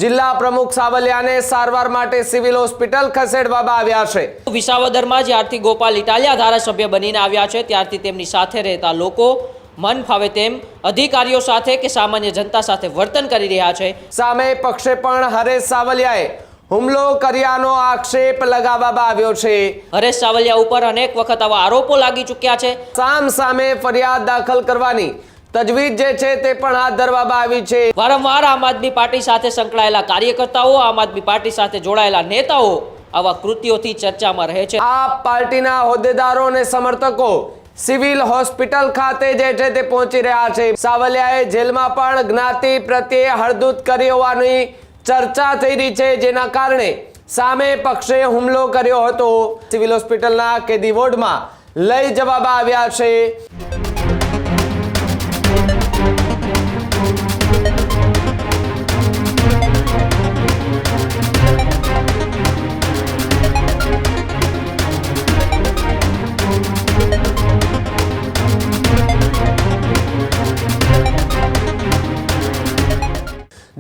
જિલ્લા પ્રમુખ સાવલિયાને સારવાર માટે સિવિલ હોસ્પિટલ ખસેડવામાં આવ્યા છે। વિસાવદરમાં જ્યારથી ગોપાલ ઇટાલિયા ધારાસભ્ય બનીને આવ્યા છે ત્યારથી તેમની સાથે રહેતા લોકો મન ફાવે તેમ અધિકારીઓ સાથે કે સામાન્ય જનતા સાથે વર્તન કરી રહ્યા છે। સામે પક્ષે પણ હરેશ સાવલિયાએ હુમલો કર્યાનો આક્ષેપ લગાવવામાં આવ્યો છે। હરેશ સાવલિયા ઉપર અનેક વખત આવા આરોપો લાગી ચૂક્યા છે। સામે ફરિયાદ દાખલ કરવાની તજવીજ જે છે તે પણ હાથ ધરવામાં આવી છે। વારંવાર આમ આદમી પાર્ટી સાથે સંકળાયેલા કાર્યકર્તાઓ, આમ આદમી પાર્ટી સાથે જોડાયેલા નેતાઓ આવા કૃત્યોથી ચર્ચામાં રહે છે। આ પાર્ટીના હોદ્દેદારો અને સમર્થકો સિવિલ હોસ્પિટલ ખાતે જે છે તે પહોંચી રહ્યા છે। સાવલિયાએ જેલમાં પણ જ્ઞાતિ પ્રત્યે હળદૂત કરી હોવાની ચર્ચા થઈ રહી છે, જેના કારણે સામે પક્ષે હુમલો કર્યો હતો। સિવિલ હોસ્પિટલના કેદી વોર્ડમાં લઈ જવામાં આવ્યા છે।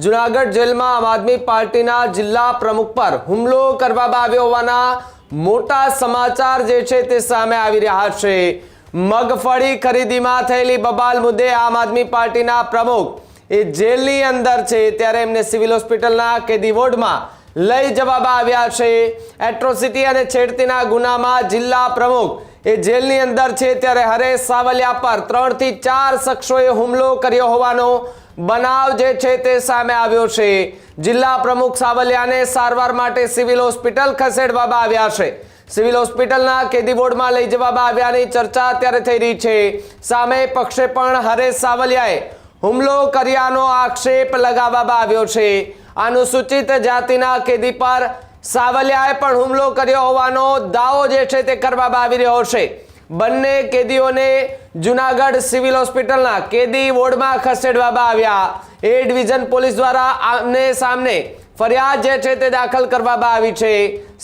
જુનાગઢ જેલમાં આમ આદમી પાર્ટીના જિલ્લા પ્રમુખ પર હુમલો કરવામાં આવ્યો હોવાના મોટા સમાચાર જે છે તે સામે આવી રહ્યા છે। મગફળી ખરીદીમાં થયેલી બબાલ મુદ્દે આમ આદમી પાર્ટીના પ્રમુખ એ જેલની અંદર છે, ત્યારે એમને સિવિલ હોસ્પિટલના કેદી વોર્ડમાં લઈ જવામાં આવ્યા છે। એટ્રોસિટી અને છેડતીના ગુનામાં જિલ્લા પ્રમુખ એ જેલની અંદર છે, ત્યારે હરેશ સાવલિયા પર 3 થી 4 શખ્સોએ હુમલો કર્યો હોવાનો બનાવ જે છે તે સામે આવ્યો છે। જિલ્લા પ્રમુખ સાવલિયાને સારવાર માટે સિવિલ હોસ્પિટલ ખસેડવામાં આવ્યા છે। સિવિલ હોસ્પિટલના કેદી વોર્ડમાં લઈ જવામાં આવ્યાની ચર્ચા અત્યારે થઈ રહી છે। સામે પક્ષે પણ હરેશ સાવલિયાએ હુમલો કર્યાનો આક્ષેપ લગાવવામાં આવ્યો છે। અનુસૂચિત જાતિના કેદી પર સાવલિયાએ પણ હુમલો કર્યો હોવાનો દાવો જે છે તે કરવામાં આવી રહ્યો છે। બંને કેદીઓને જુનાગઢ સિવિલ હોસ્પિટલના કેદી વોર્ડમાં ખસેડવામાં આવ્યા। એ ડિવિઝન પોલીસ દ્વારા આમને સામને ફરિયાદ જે છે તે દાખલ કરવામાં આવી છે।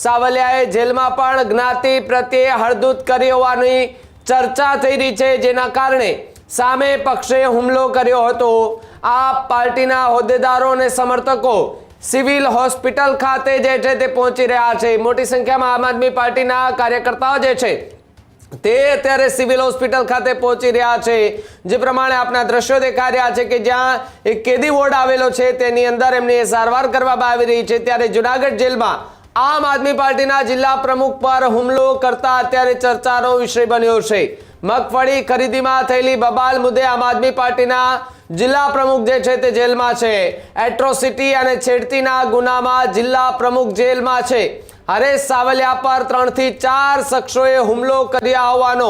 સાવલિયાએ જેલમાં પણ જ્ઞાતિ પ્રત્યે હળદૂત કરી હોવાની ચર્ચા થઈ રહી છે, જેના કારણે સામે પક્ષે હુમલો કર્યો હતો। આ પાર્ટીના હોદ્દેદારો અને સમર્થકો સિવિલ હોસ્પિટલ ખાતે જે છે તે પહોંચી રહ્યા છે। મોટી સંખ્યામાં આમ આદમી પાર્ટીના કાર્યકર્તાઓ જે છે તે અત્યારે સિવિલ હોસ્પિટલ ખાતે પહોંચી રહ્યા છે। જે પ્રમાણે આપના દ્રશ્યો દેખાઈ રહ્યા છે કે જ્યાં એક કેદી વોર્ડ આવેલો છે તેની અંદર એમની સારવાર કરવામાં આવી રહી છે, ત્યારે જુનાગઢ જેલમાં આમ આદમી પાર્ટીના જિલ્લા પ્રમુખ પર હુમલો કરતા અત્યારે ચર્ચાનો વિષય બન્યો છે। મગફળી ખરીદીમાં થયેલી બબાલ મુદ્દે આમ આદમી પાર્ટીના જિલ્લા પ્રમુખ જે છે તે જેલમાં છે। એટ્રોસિટી અને છેડતીના ગુનામાં જિલ્લા પ્રમુખ જેલમાં છે। હરેશ સાવલિયા પર 3 થી 4 શખ્સોએ હુમલો કર્યા હોવાનો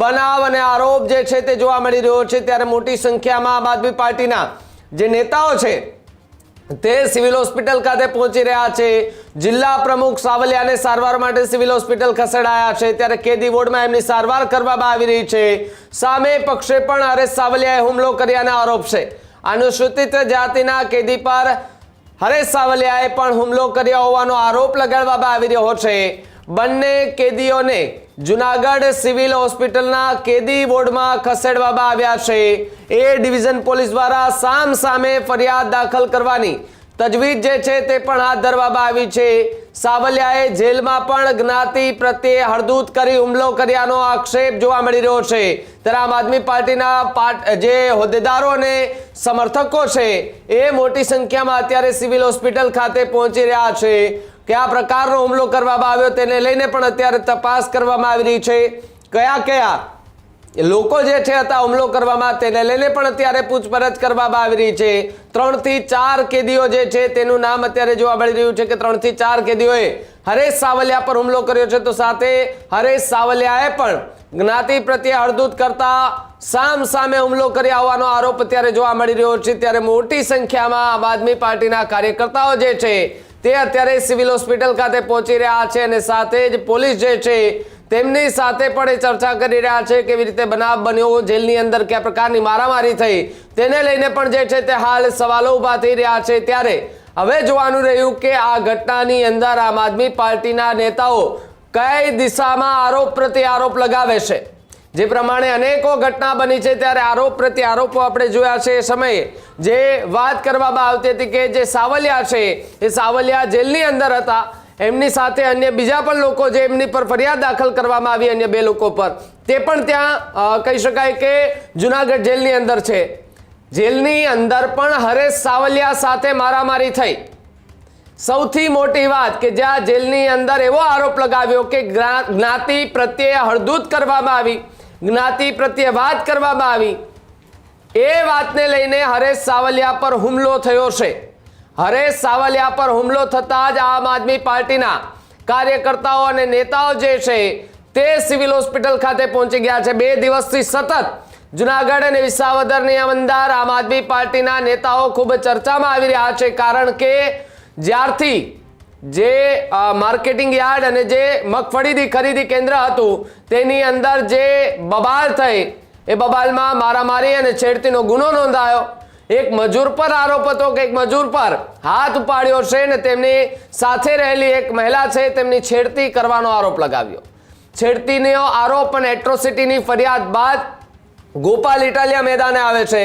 બનાવ અને આરોપ જે છે તે જોવા મળી રહ્યો છે, ત્યારે મોટી સંખ્યામાં આમ આદમી પાર્ટીના જે નેતાઓ છે તે સિવિલ હોસ્પિટલ ખાતે પહોંચી રહ્યા છે। જિલ્લા પ્રમુખ સાવલિયાને સારવાર માટે સિવિલ હોસ્પિટલ ખસેડાયા છે, ત્યારે કેદી વોર્ડમાં એમની સારવાર કરવામાં આવી રહી છે। સામે પક્ષે પણ હરેશ સાવલિયાએ હુમલો કર્યાના આરોપ છે। અનુસૂચિત જાતિના કેદી પર હરેશ સાવલિયાએ પણ હુમલો કર્યો હોવાનો આરોપ લગાડવામાં આવી રહ્યો છે। બંને કેદીઓને જુનાગઢ સિવિલ હોસ્પિટલના કેદી વોર્ડમાં ખસેડવામાં આવ્યા છે। એ ડિવિઝન પોલીસ દ્વારા સામે ફરિયાદ દાખલ કરવાની તજવીજ જે છે તે પણ હાથ ધરવામાં આવી છે। સાવલિયાએ જેલમાં પણ જ્ઞાતિ પ્રત્યે હળદૂત કરી હુમલો કર્યાનો આક્ષેપ જોવા મળી રહ્યો છે। ત્યારે આમ આદમી પાર્ટીના જે હોદ્દેદારો અને સમર્થકો છે એ મોટી સંખ્યામાં અત્યારે સિવિલ હોસ્પિટલ ખાતે પહોંચી રહ્યા છે। કયા પ્રકારનો હુમલો કરવામાં આવ્યો તેને લઈને પણ અત્યારે તપાસ કરવામાં આવી રહી છે। કયા લોકો જે છે હતા હુમલો કરવામાં તેને લઈને પણ અત્યારે પૂછપરછ કરવામાં આવી રહી છે। 3 થી 4 કેદીઓ જે છે તેનું નામ અત્યારે જોવા મળી રહ્યું છે કે 3 થી 4 કેદીઓએ હરેશ સાવલિયા પર હુમલો કર્યો છે, તો સાથે હરેશ સાવલિયાએ પણ જ્ઞાતિ પ્રત્યે હળદૂત કરતા સામે હુમલો કર્યા હોવાનો આરોપ અત્યારે જોવા મળી રહ્યો છે। ત્યારે મોટી સંખ્યામાં આમ આદમી પાર્ટીના કાર્યકર્તાઓ જે છે તે અત્યારે સિવિલ હોસ્પિટલ ખાતે પહોંચી રહ્યા છે, અને સાથે જ પોલીસ જે છે તેમની સાથે પણ એ ચર્ચા કરી રહ્યા છે કેવી રીતે બનાવ બન્યો, જેલની અંદર કયા પ્રકારની મારામારી થઈ, તેને લઈને પણ જે છે તે હાલ સવાલો ઊભા થઈ રહ્યા છે। ત્યારે હવે જોવાનું રહ્યું કે આ ઘટનાની અંદર આમ આદમી પાર્ટીના નેતાઓ કઈ દિશામાં આરોપ પ્રત્યે આરોપ લગાવે છે। જે પ્રમાણે અનેકો ઘટના બની છે ત્યારે આરોપ પ્રત્યે આરોપો આપણે જોયા છે. એ સમયે જે વાત કરવામાં આવતી હતી કે જે સાવલિયા છે એ સાવલિયા જેલની અંદર હતા, એમની સાથે અન્ય બીજા પણ લોકો જે એમની પર ફરિયાદ દાખલ કરવામાં આવી અન્ય 2 લોકો પર, તે પણ ત્યાં કહી શકાય કે જુનાગઢ જેલની અંદર છે. જેલની અંદર પણ હરેશ સાવલિયા સાથે મારામારી થઈ. સૌથી મોટી વાત કે જ્યાં જેલની અંદર એવો આરોપ લગાવ્યો કે જ્ઞાતિ પ્રત્યે હળદૂત કરવામાં આવી, જ્ઞાતિ પ્રત્યે વાત કરવામાં આવી. એ વાતને લઈને હરેશ સાવલિયા પર હુમલો થયો છે. હરેશ સાવલિયા પર હુમલો થતાં જ આમ આદમી પાર્ટીના કાર્યકર્તાઓ અને નેતાઓ જે છે તે સિવિલ હોસ્પિટલ ખાતે પહોંચી ગયા છે. 2 દિવસથી સતત જુનાગઢ અને વિસાવદરની અંદર આમ આદમી પાર્ટીના નેતાઓ ખૂબ ચર્ચામાં આવી રહ્યા છે. કારણ કે જ્યારથી જે માર્કેટિંગ યાર્ડ અને જે મગફળીની ખરીદી કેન્દ્ર હતું તેની અંદર જે બબાલ થઈ, એ બબાલમાં મારામારી અને છેડતીનો ગુનો નોંધાયો. એક મજૂર પર આરોપ હતો કે એક મજૂર પર હાથ ઉપાડ્યો છે ને તેમની સાથે રહેલી એક મહિલા છે તેમની છેડતી કરવાનો આરોપ લગાવ્યો. છેડતીનો આરોપ અને એટ્રોસિટીની ફરિયાદ બાદ ગોપાલ ઇટાલિયા મેદાને આવે છે.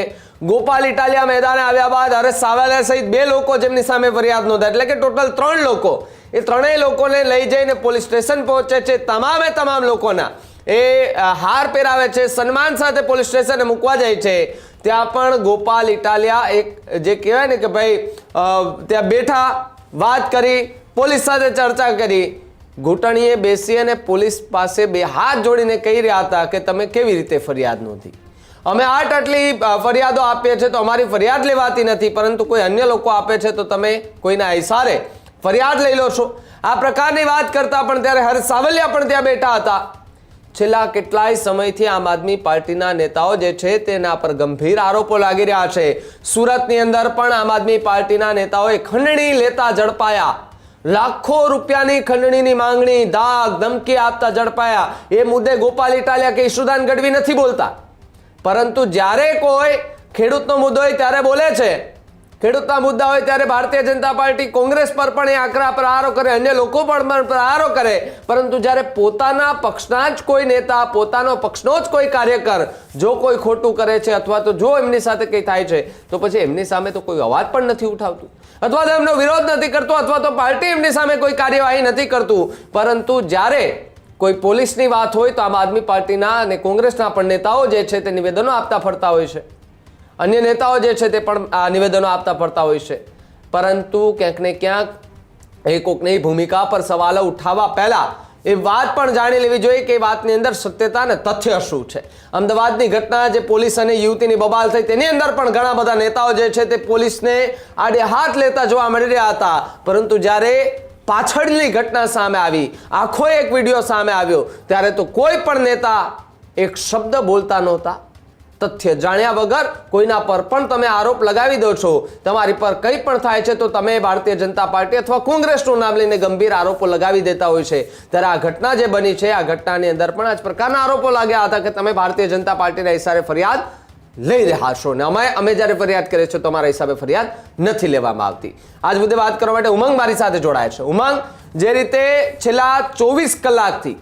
ગોપાલ ઇટાલિયા મેદાને આવ્યા બાદ હરેશ સાવલિયા સહિત 2 લોકો જેમની સામે ફરિયાદ નોંધાય, એટલે કે ટોટલ 3 લોકો, એ 3 લોકોને લઈ જઈને પોલીસ સ્ટેશન પહોંચે છે. તમામ લોકોના એ હાર પહેરાવે છે, સન્માન સાથે પોલીસ સ્ટેશને મૂકવા જાય છે. ત્યાં પણ ગોપાલ ઇટાલિયા એક જે કહેવાય ને કે ભાઈ ત્યાં બેઠા, વાત કરી, પોલીસ સાથે ચર્ચા કરી, ઘૂંટણીએ બેસી અને પોલીસ પાસે 2 હાથ જોડીને કહી રહ્યા હતા કે તમે કેવી રીતે ફરિયાદ નોંધી, અમે આટલી ફરિયાદો આપીએ છીએ તો અમારી ફરિયાદ લેવાતી નથી, પરંતુ કોઈ અન્ય લોકો આપે છે તો તમે કોઈના ઇશારે ફરિયાદ લઈ લો છો. આ પ્રકારની વાત કરતા પણ ત્યારે હરેશ સાવલિયા પણ ત્યાં બેઠા હતા. છેલ્લા કેટલાય સમયથી આમ આદમી પાર્ટીના નેતાઓ જે છે તેના પર ગંભીર આરોપો લાગી રહ્યા છે. સુરતની અંદર પણ આમ આદમી પાર્ટીના નેતાઓએ ખંડણી લેતા ઝડપાયા. લાખો રૂપિયાની ખંડણીની માંગણી, દાગ ધમકી આપતા ઝડપાયા. એ મુદ્દે ગોપાલ ઇટાલિયા કે ઈશુદાન ગઢવી નથી બોલતા, પરંતુ જ્યારે કોઈ ખેડૂતનો મુદ્દો હોય ત્યારે બોલે છે. ખેડૂતના મુદ્દા હોય ત્યારે ભારતીય જનતા પાર્ટી કોંગ્રેસ પર પણ એ આકરા પ્રહારો કરે, અન્ય લોકો પણ પ્રહારો કરે, પરંતુ જ્યારે પોતાના પક્ષના જ કોઈ નેતા, પોતાનો પક્ષનો જ કોઈ કાર્યકર જો કોઈ ખોટું કરે છે અથવા તો જો એમની સાથે કંઈ થાય છે તો પછી એમની સામે તો કોઈ અવાજ પણ નથી ઉઠાવતું, અથવા તો એમનો વિરોધ નથી કરતો, અથવા તો પાર્ટી એમની સામે કોઈ કાર્યવાહી નથી કરતું. પરંતુ જ્યારે કોઈ પોલીસની વાત હોય તો આમ આદમી પાર્ટીના અને કોંગ્રેસના પણ નેતાઓ જે છે તે નિવેદનો આપતા ફરતા હોય છે, અન્ય નેતાઓ જે છે તે પણ આ નિવેદનો આપતા ફરતા હોય છે. પરંતુ ક્યાંક ને ક્યાંક એ કોકની ભૂમિકા પર સવાલો ઉઠાવવા પહેલા એ વાત પણ જાણી લેવી જોઈએ કે એ વાતની અંદર સત્યતા અને તથ્ય શું છે. અમદાવાદની ઘટના જે પોલીસ અને યુવતીની બબાલ થઈ તેની અંદર પણ ઘણા બધા નેતાઓ જે છે તે પોલીસને આડે હાથ લેતા જોવા મળી રહ્યા હતા, પરંતુ જ્યારે પાછળની ઘટના સામે આવી, આખો એક વિડીયો સામે આવ્યો, ત્યારે તો કોઈ પણ નેતા એક શબ્દ બોલતા નહોતા. તથ્ય જાણ્યા વગર કોઈના પર પણ તમે આરોપ લગાવી દો છો. તમારી પર કંઈ પણ થાય છે તો તમે ભારતીય જનતા પાર્ટી અથવા કોંગ્રેસનું નામ લઈને ગંભીર આરોપો લગાવી દેતા હોય છે. ત્યારે આ ઘટના જે બની છે, આ ઘટનાની અંદર પણ આ જ પ્રકારના આરોપો લાગ્યા હતા કે તમે ભારતીય જનતા પાર્ટીના ઇશારે ફરિયાદ લઈ રહ્યા છો ને અમે જ્યારે ફરિયાદ કરીએ છીએ તો અમારા હિસાબે ફરિયાદ નથી લેવામાં આવતી. આજ મુદ્દે વાત કરવા માટે ઉમંગ મારી સાથે જોડાય છે. ઉમંગ, જે રીતે છેલ્લા 24 કલાકથી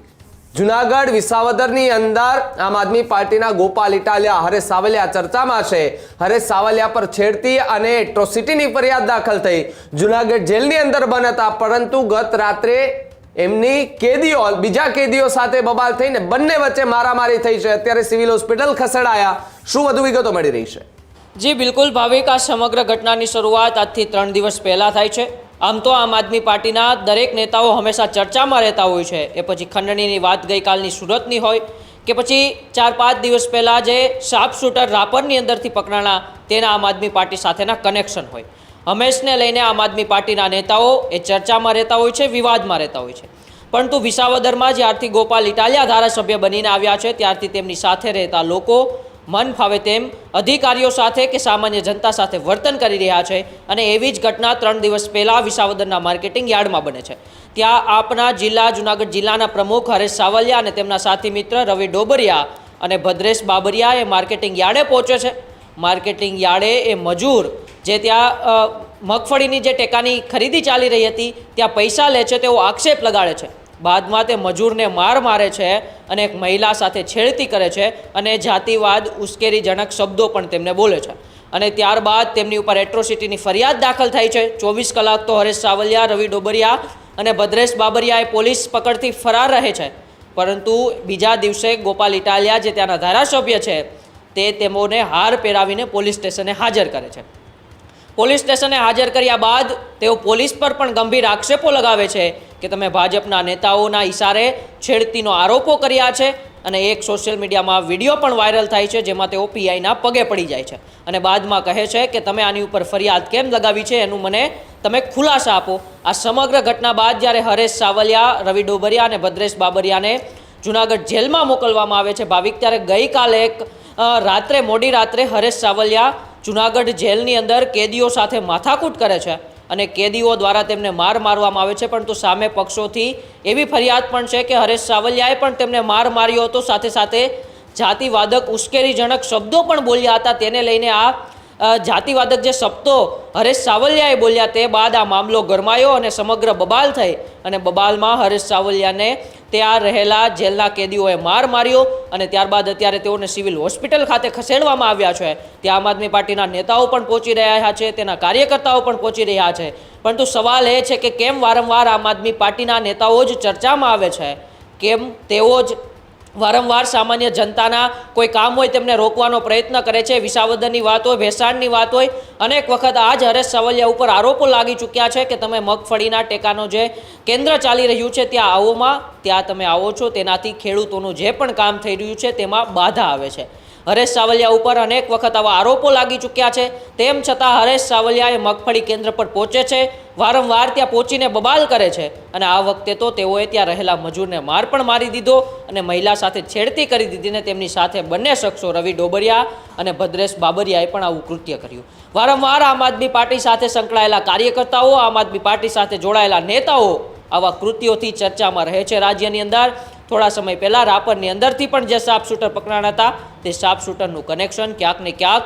જુનાગઢ વિસાવદરની અંદર આમ આદમી પાર્ટીના ગોપાલ ઇટાલિયા, હરેશ સાવલિયા ચર્ચામાં છે. હરેશ સાવલિયા પર છેડતી અને એટ્રોસિટીની ફરિયાદ દાખલ થઈ. જુનાગઢ જેલની અંદર બંધ હતા, પરંતુ ગત રાત્રે એમની કેદીઓ, બીજા કેદીઓ સાથે બબાલ થઈને બંને વચ્ચે મારામારી થઈ છે. અત્યારે સિવિલ હોસ્પિટલ ખસેડાયા. શું વધુ વિગતો મળી રહી છે? જી બિલકુલ ભાવિક, આ સમગ્ર ઘટનાની શરૂઆત આજથી 3 દિવસ પહેલાં થાય છે. આમ તો આમ આદમી પાર્ટીના દરેક નેતાઓ હંમેશા ચર્ચામાં રહેતા હોય છે. એ પછી ખંડણીની વાત ગઈકાલની સુરતની હોય કે પછી 4-5 દિવસ પહેલાં જે શાર્પ શૂટર રાપરની અંદરથી પકડાણા તેના આમ આદમી પાર્ટી સાથેના કનેક્શન હોય. હંમેશને લઈને આમ આદમી પાર્ટીના નેતાઓ એ ચર્ચામાં રહેતા હોય છે, વિવાદમાં રહેતા હોય છે. પરંતુ વિસાવદરમાં જ્યારથી ગોપાલ ઇટાલિયા ધારાસભ્ય બનીને આવ્યા છે ત્યારથી તેમની સાથે રહેતા લોકો મન ફાવે તેમ અધિકારીઓ સાથે કે સામાન્ય જનતા સાથે વર્તન કરી રહ્યા છે. અને એવી જ ઘટના 3 દિવસ પહેલાં વિસાવદરના માર્કેટિંગ યાર્ડમાં બને છે. ત્યાં આપના જિલ્લા, જુનાગઢ જિલ્લાના પ્રમુખ હરેશ સાવલિયા અને તેમના સાથી મિત્ર રવિ ડોબરિયા અને ભદ્રેશ બાબરિયા એ માર્કેટિંગ યાર્ડે પહોંચે છે. માર્કેટિંગ યાર્ડે એ મજૂર જે ત્યાં મગફળીની જે ટેકાની ખરીદી ચાલી રહી હતી ત્યાં પૈસા લે છે તેવો આક્ષેપ લગાડે છે. બાદમાં તે મજૂરને માર મારે છે અને એક મહિલા સાથે છેડતી કરે છે અને જાતિવાદ ઉશ્કેરીજનક શબ્દો પણ તેમને બોલે છે અને ત્યારબાદ તેમની ઉપર એટ્રોસિટીની ફરિયાદ દાખલ થઈ છે. 24 કલાક તો હરેશ સાવલિયા, રવિ ડોબરિયા અને ભદ્રેશ બાબરિયા એ પોલીસ પકડથી ફરાર રહે છે, પરંતુ બીજા દિવસે ગોપાલ ઇટાલિયા જે ત્યાંના ધારાસભ્ય છે તે તેઓને હાર પહેરાવીને પોલીસ સ્ટેશને હાજર કરે છે. પોલીસ સ્ટેશને હાજર કર્યા બાદ તેઓ પોલીસ પર પણ ગંભીર આક્ષેપો લગાવે છે કે તમે ભાજપના નેતાઓના ઇશારે છેડતીનો આરોપો કર્યા છે અને એક સોશિયલ મીડિયામાં વિડીયો પણ વાયરલ થાય છે જેમાં તેઓ પીઆઈના પગે પડી જાય છે અને બાદમાં કહે છે કે તમે આની ઉપર ફરિયાદ કેમ લગાવી છે એનું મને તમે ખુલાસા આપો. આ સમગ્ર ઘટના બાદ જ્યારે હરેશ સાવલિયા, રવિ ડોબરિયા અને ભદ્રેશ બાબરિયાને જૂનાગઢ જેલમાં મોકલવામાં આવે છે ભાવિક, ત્યારે ગઈકાલે રાત્રે મોડી રાત્રે હરેશ સાવલિયા જૂનાગઢ જેલની અંદર કેદીઓ સાથે માથાકૂટ કરે છે અને કેદીઓ દ્વારા તેમને માર મારવામાં આવે છે, પરંતુ સામે પક્ષોથી એવી ફરિયાદ પણ છે કે હરેશ સાવલિયાએ પણ તેમને માર માર્યો હતો, સાથે સાથે જાતિવાદક ઉશ્કેરીજનક શબ્દો પણ બોલ્યા હતા. તેને લઈને આ જાતિવાદક જે શબ્દો હરેશ સાવલિયાએ બોલ્યા તે બાદ આ મામલો ગરમાયો અને સમગ્ર બબાલ થઈ અને બબાલમાં હરેશ સાવલિયાને ત્યાં રહેલા જેલના કેદીઓએ માર માર્યો અને ત્યારબાદ અત્યારે તેઓને સિવિલ હોસ્પિટલ ખાતે ખસેડવામાં આવ્યા છે. ત્યાં આમ આદમી પાર્ટીના નેતાઓ પણ પહોંચી રહ્યા છે, તેના કાર્યકર્તાઓ પણ પહોંચી રહ્યા છે, પરંતુ સવાલ એ છે કે કેમ વારંવાર આમ આદમી પાર્ટીના નેતાઓ જ ચર્ચામાં આવે છે, કેમ તેઓ જ વારંવાર સામાન્ય જનતાના કોઈ કામ હોય તેમને રોકવાનો પ્રયત્ન કરે છે. વિસાવદરની વાત હોય, ભેસાણની વાત હોય, અનેક વખત આ જ હરેશ સાવલિયા ઉપર આરોપો લાગી ચૂક્યા છે કે તમે મગફળીના ટેકાનો જે કેન્દ્ર ચાલી રહ્યું છે ત્યાં આવોમાં, ત્યાં તમે આવો છો, તેનાથી ખેડૂતોનું જે પણ કામ થઈ રહ્યું છે તેમાં બાધા આવે છે. હરેશ સાવલિયા ઉપર અનેક વખત આવા આરોપો લાગી ચૂક્યા છે, તેમ છતાં હરેશ સાવલિયા મગફળી કેન્દ્ર પર પહોંચે છે, વારંવાર ત્યાં પહોંચીને બબાલ કરે છે અને આ વખતે તો તેઓએ ત્યાં રહેલા મજૂરને માર પણ મારી દીધો અને મહિલા સાથે છેડતી કરી દીધી ને તેમની સાથે બંને શખ્સો રવિ ડોબરિયા અને ભદ્રેશ બાબરિયાએ પણ આવું કૃત્ય કર્યું. વારંવાર આમ આદમી પાર્ટી સાથે સંકળાયેલા કાર્યકર્તાઓ, આમ આદમી પાર્ટી સાથે જોડાયેલા નેતાઓ આવા કૃત્યોથી ચર્ચામાં રહે છે રાજ્યની અંદર. થોડા સમય પહેલાં રાપરની અંદરથી પણ જે શાર્પ શૂટર પકડાયા હતા તે શાર્પ શૂટરનું કનેક્શન ક્યાંક ને ક્યાંક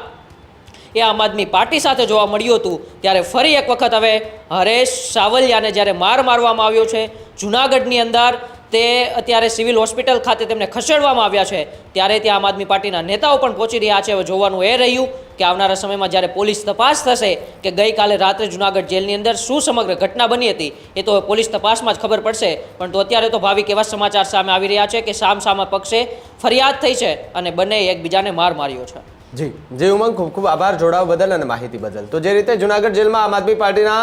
એ આમ આદમી પાર્ટી સાથે જોવા મળ્યું હતું. ત્યારે ફરી એક વખત હવે હરેશ સાવલિયાને જ્યારે માર મારવામાં આવ્યો છે જૂનાગઢની અંદર, તે અત્યારે સિવિલ હોસ્પિટલ ખાતે તેમને ખસેડવામાં આવ્યા છે, ત્યારે ત્યાં આમ આદમી પાર્ટીના નેતાઓ પણ પહોંચી રહ્યા છે. હવે જોવાનું એ રહ્યું કે આવનારા સમયમાં જ્યારે પોલીસ તપાસ થશે કે ગઈકાલે રાત્રે જૂનાગઢ જેલની અંદર શું સમગ્ર ઘટના બની હતી એ તો પોલીસ તપાસમાં જ ખબર પડશે, પરંતુ અત્યારે તો ભાવિક એવા સમાચાર સામે આવી રહ્યા છે કે સામસામા પક્ષે ફરિયાદ થઈ છે અને બંને એકબીજાને માર માર્યો છે. જી ઉમંગ, ખૂબ ખૂબ આભાર જોડાવા બદલ અને માહિતી બદલ. તો જે રીતે જૂનાગઢ જેલમાં આમ આદમી પાર્ટીના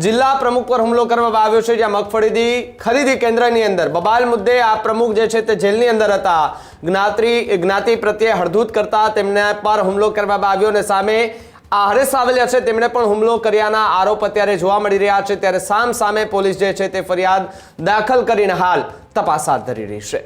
જિલ્લા પ્રમુખ પર હુમલો કરવામાં આવ્યો છે, જ્યાં મગફળી ખરીદી કેન્દ્રની અંદર બબાલ મુદ્દે આ પ્રમુખ જે છે તે જેલની અંદર હતા, જ્ઞાતિ પ્રત્યે હળધૂત કરતા તેમને પર હુમલો કરવામાં આવ્યો અને સામે આ હરેશ સાવલિયા છે તેમણે પણ હુમલો કર્યાના આરોપ અત્યારે જોવા મળી રહ્યા છે. ત્યારે સામે પોલીસ જે છે તે ફરિયાદ દાખલ કરીને હાલ તપાસ હાથ ધરી રહી છે.